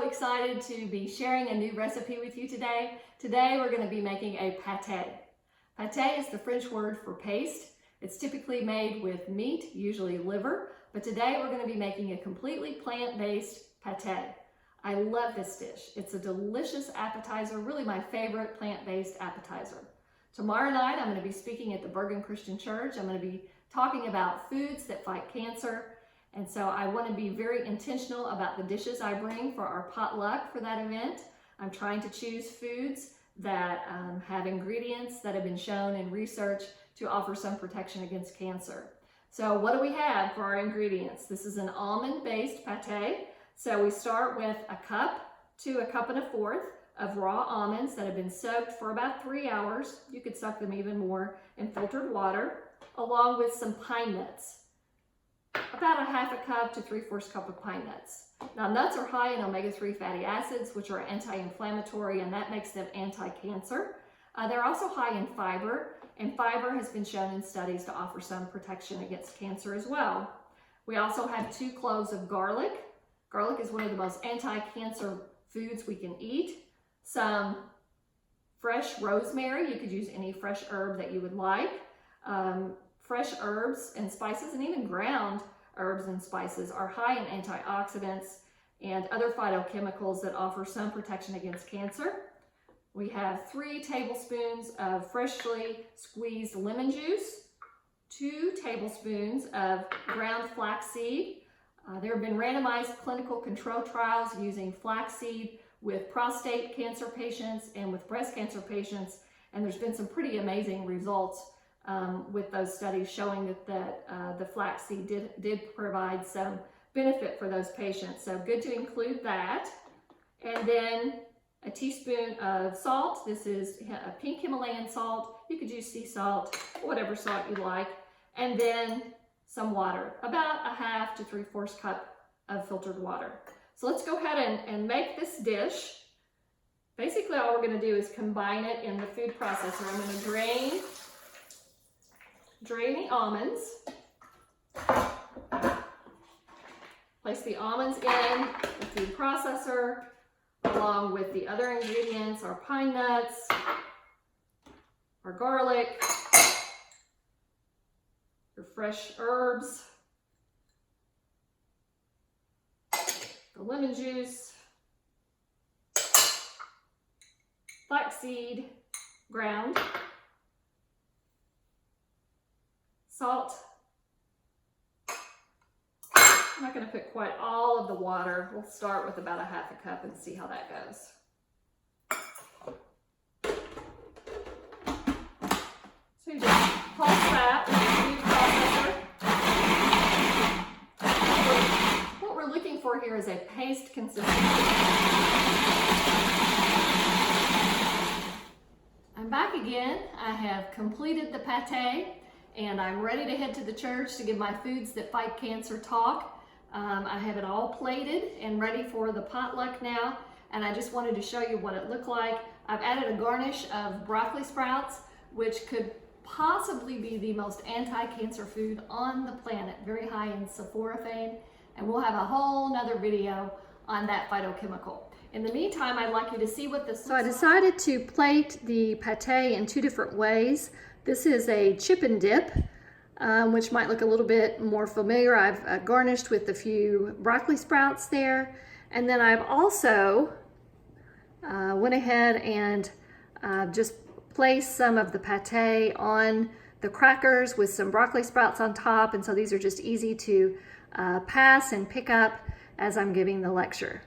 excited to be sharing a new recipe with you today. Today we're going to be making a pâté. Pâté is the French word for paste. It's typically made with meat, usually liver, but today we're going to be making a completely plant-based pâté. I love this dish. It's a delicious appetizer, really my favorite plant-based appetizer. Tomorrow night I'm going to be speaking at the Bergen Christian Church. I'm going to be talking about foods that fight cancer. And so I want to be very intentional about the dishes I bring for our potluck for that event. I'm trying to choose foods that have ingredients that have been shown in research to offer some protection against cancer. So what do we have for our ingredients? This is an almond-based pâté. So we start with a cup to a cup and a fourth of raw almonds that have been soaked for about 3 hours. You could soak them even more in filtered water, along with some pine nuts. About a half a cup to 3/4 cup of pine nuts. Now, nuts are high in omega-3 fatty acids, which are anti-inflammatory, and that makes them anti-cancer. They're also high in fiber, and fiber has been shown in studies to offer some protection against cancer as well. We also have 2 cloves of garlic. Garlic is one of the most anti-cancer foods we can eat. Some fresh rosemary. You could use any fresh herb that you would like. Fresh herbs and spices, and even ground herbs and spices, are high in antioxidants and other phytochemicals that offer some protection against cancer. We have 3 tablespoons of freshly squeezed lemon juice, 2 tablespoons of ground flaxseed. There have been randomized clinical control trials using flaxseed with prostate cancer patients and with breast cancer patients, and there's been some pretty amazing results with those studies showing that the flaxseed did provide some benefit for those patients. So good to include that. And then a teaspoon of salt. This is a pink Himalayan salt. You could use sea salt, whatever salt you like. And then some water, about a half to 3/4 cup of filtered water. So let's go ahead and make this dish. Basically all we're going to do is combine it in the food processor. I'm going to drain the almonds, place the almonds in the food processor along with the other ingredients, our pine nuts, our garlic, your fresh herbs, the lemon juice, flaxseed ground, salt. I'm not going to put quite all of the water. We'll start with about a half a cup and see how that goes. So you just pulse that with the food processor. What we're looking for here is a paste consistency. I'm back again. I have completed the pâté, and I'm ready to head to the church to give my Foods That Fight Cancer talk. I have it all plated and ready for the potluck now, and I just wanted to show you what it looked like. I've added a garnish of broccoli sprouts, which could possibly be the most anti-cancer food on the planet, very high in sulforaphane, and we'll have a whole nother video on that phytochemical. In the meantime, I'd like you to see what this looks like. So I decided to plate the pâté in 2 different ways. This is a chip and dip, which might look a little bit more familiar. I've garnished with a few broccoli sprouts there. And then I've also went ahead and just placed some of the pâté on the crackers with some broccoli sprouts on top. And so these are just easy to pass and pick up as I'm giving the lecture.